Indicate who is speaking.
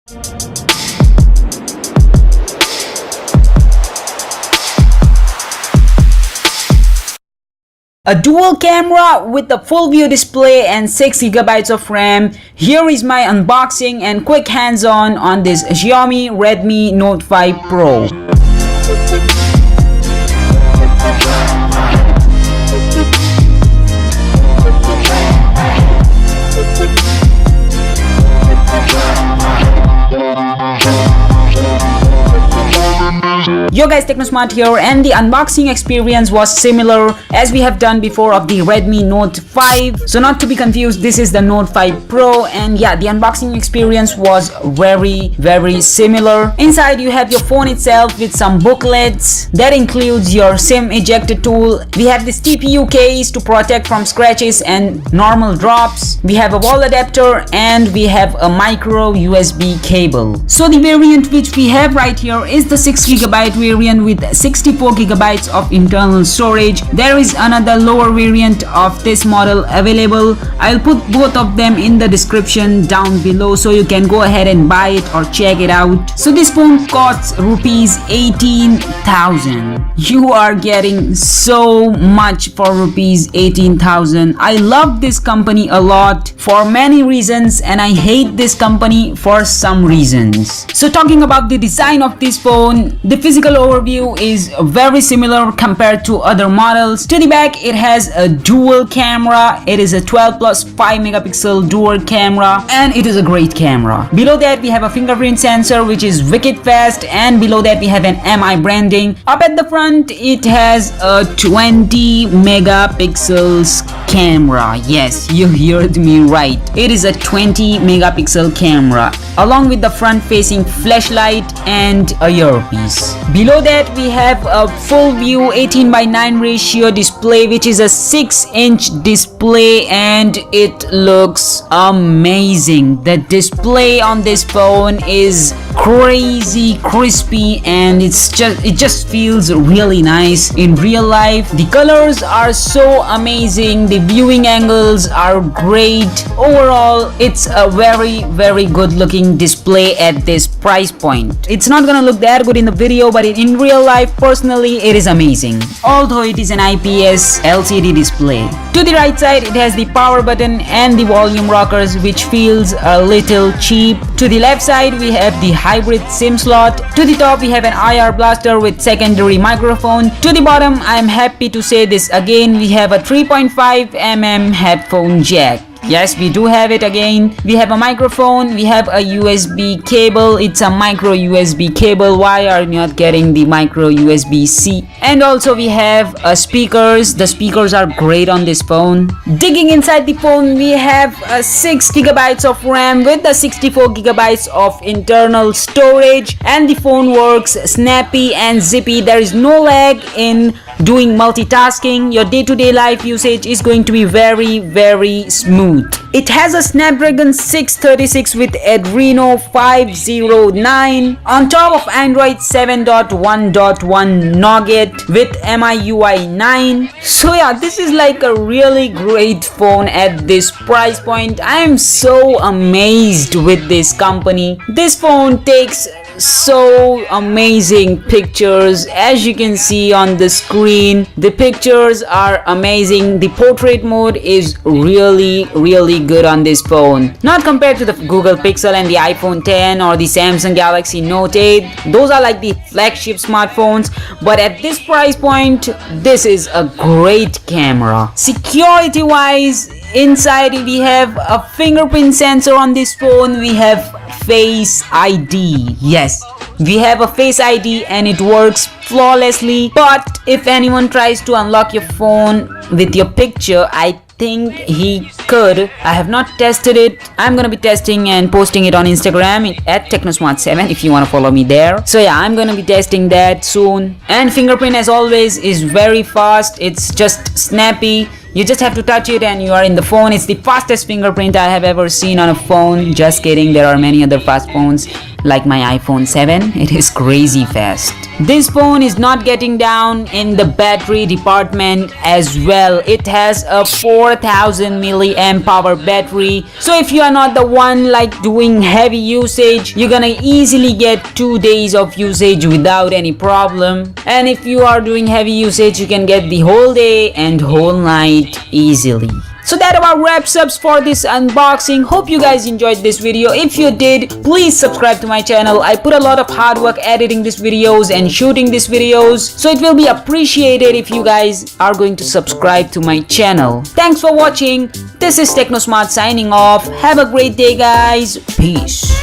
Speaker 1: A dual camera with a full view display and 6GB of RAM. Here is my unboxing and quick hands-on on this Xiaomi Redmi Note 5 Pro. Yo guys, TechnoSmart here, and the unboxing experience was similar as we have done before of the Redmi Note 5. So not to be confused, this is the Note 5 Pro, and yeah, the unboxing experience was very similar. Inside you have your phone itself with some booklets. That includes your SIM ejector tool. We have this TPU case to protect from scratches and normal drops. We have a wall adapter and we have a micro USB cable. So the variant which we have right here is the 6GB variant with 64GB of internal storage. There is another lower variant of this model available. I'll put both of them in the description down below so you can go ahead and buy it or check it out. So this phone costs rupees 18,000. You are getting so much for rupees 18,000. I love this company a lot for many reasons, and I hate this company for some reasons. So talking about the design of this phone, the physical overview is very similar compared to other models. To the back, it has a dual camera. It is a 12 plus 5 megapixel dual camera, and it is a great camera. Below that, we have a fingerprint sensor which is wicked fast, and below that we have an MI branding. Up at the front, it has a 20 megapixels camera. Yes, you heard me right. It is a 20 megapixel camera along with the front facing flashlight and a earpiece. Below that we have a full view 18:9 ratio display which is a 6-inch display, and it looks amazing. The display on this phone is crazy crispy, and it just feels really nice in real life. The colors are so amazing. The viewing angles are great. Overall, it's a very good looking display at this price point. It's not gonna look that good in the video, but in real life, personally, it is amazing. Although it is an IPS LCD display. To the right side, it has the power button and the volume rockers, which feels a little cheap. To the left side, we have the hybrid SIM slot. To the top, we have an IR blaster with secondary microphone. To the bottom, I'm happy to say this again, we have a 3.5mm headphone jack. Yes, we do have it again. We have a microphone, we have a USB cable. It's a micro USB cable. Why are you not getting the micro USB-C? And also we have speakers. The speakers are great on this phone. Digging inside the phone, we have 6GB of RAM with the 64GB of internal storage, and the phone works snappy and zippy. There is no lag in doing multitasking. Your day-to-day life usage is going to be very smooth. It has a Snapdragon 636 with Adreno 509 on top of Android 7.1.1 Nougat with MIUI 9. So yeah, this is like a really great phone at this price point. I am so amazed with this company. This phone takes so amazing pictures. As you can see on the screen, the pictures are amazing. The portrait mode is really good on this phone, not compared to the Google Pixel and the iPhone 10 or the Samsung Galaxy Note 8. Those are like the flagship smartphones, but at this price point, this is a great camera. Security wise, inside we have a fingerprint sensor on this phone. We have Face ID. Yes, we have a Face ID and it works flawlessly. But if anyone tries to unlock your phone with your picture, I think he could. I have not tested it. I'm gonna be testing and posting it on Instagram at TechnoSmart7 if you want to follow me there. So yeah, I'm gonna be testing that soon. And fingerprint, as always, is very fast. It's just snappy. You just have to touch it and you are in the phone. It's the fastest fingerprint I have ever seen on a phone. Just kidding, there are many other fast phones. like my iPhone 7. It is crazy fast. This phone is not getting down in the battery department as well. It has a 4000 milliamp hour battery. So if you are not the one like doing heavy usage, you're gonna easily get 2 days of usage without any problem. And if you are doing heavy usage, you can get the whole day and whole night easily. So that about wraps up for this unboxing. Hope you guys enjoyed this video. If you did, please subscribe to my channel. I put a lot of hard work editing these videos and shooting these videos, so it will be appreciated if you guys are going to subscribe to my channel. Thanks for watching. This is TechnoSmart signing off. Have a great day, guys. Peace.